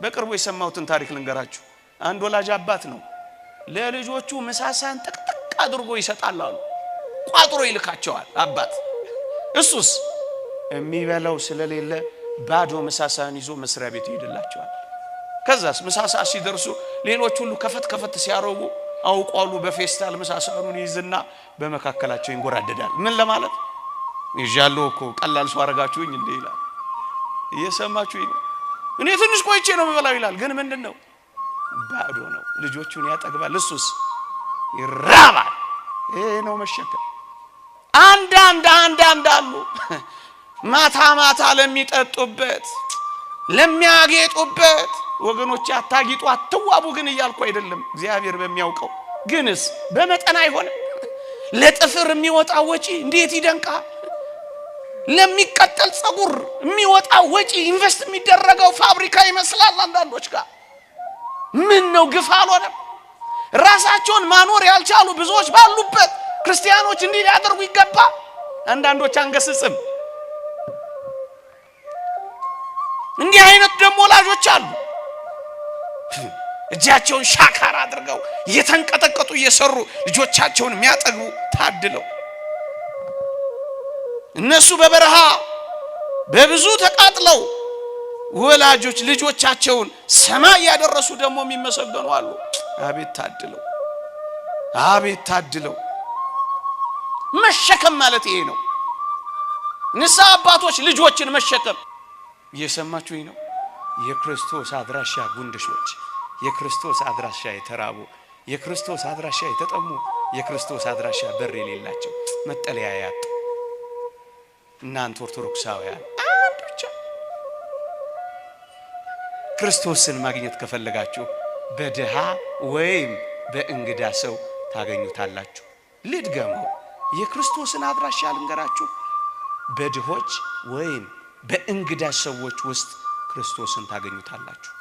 በቅርቡ የሰማሁትን ታሪክ ልንገራችሁ። አንድ ወላጅ አባት ነው ለልጆቹ ምሳሳን ጥቅጥቅ አድርጎ ይሰጣል አሉ። ቋጥሮ ይልካቸዋል አባት። እሱስ የሚበላው ስለሌለ ባዶ ምሳሳን ይዞ መስሪያ ቤት ይሄድላቸዋል። ከዛስ ምሳሳ ሲደርሱ ሌሎች ሁሉ ከፈት ሲያረጉ አውቋሉ በፌስታል ምሳሳኑን ይዝና በመካከላቸው ይንጎራደዳል። ምን ለማለት ይዣለው እኮ ቀላል ሰው አረጋችሁኝ እንዴ ይላል። እየሰማችሁኝ ነው? እኔ ትንሽ ቆይቼ ነው የምበላው ይላል። ግን ምንድነው? ባዶ ነው። ልጆቹን ያጠግባል፣ እሱስ ይራባል። ይሄ ነው መሸከም። አንዳንድ አሉ ማታ ለሚጠጡበት ለሚያጌጡበት። ወገኖች አታጊጡ አትዋቡ ግን እያልኩ አይደለም፣ እግዚአብሔር በሚያውቀው። ግንስ በመጠን አይሆንም። ለጥፍር የሚወጣ ወጪ እንዴት ይደንቃል! ለሚቀጠል ጸጉር የሚወጣ ወጪ ኢንቨስት የሚደረገው ፋብሪካ ይመስላል አንዳንዶች ጋር። ምን ነው ግፍ አልሆነም? ራሳቸውን ማኖር ያልቻሉ ብዙዎች ባሉበት ክርስቲያኖች እንዲህ ሊያደርጉ ይገባ? አንዳንዶች አንገስጽም። እንዲህ አይነት ደሞ ወላጆች አሉ እጃቸውን ሻካራ አድርገው እየተንቀጠቀጡ እየሰሩ ልጆቻቸውን የሚያጠግቡ ታድለው። እነሱ በበረሃ በብዙ ተቃጥለው ወላጆች ልጆቻቸውን ሰማይ ያደረሱ ደሞ የሚመሰገኑ አሉ። አቤት ታድለው። መሸከም ማለት ይሄ ነው። ንስሐ አባቶች ልጆችን መሸከም። እየሰማችሁኝ ነው? የክርስቶስ አድራሻ ጉንድሾች፣ የክርስቶስ አድራሻ የተራቡ፣ የክርስቶስ አድራሻ የተጠሙ፣ የክርስቶስ አድራሻ በር የሌላቸው መጠለያ ያጡ እናንተ ኦርቶዶክሳውያን አንድ ብቻ ክርስቶስን ማግኘት ከፈለጋችሁ በድሃ ወይም በእንግዳ ሰው ታገኙታላችሁ። ልድገመው፣ የክርስቶስን አድራሻ ልንገራችሁ። በድሆች ወይም በእንግዳ ሰዎች ውስጥ ክርስቶስን ታገኙታላችሁ።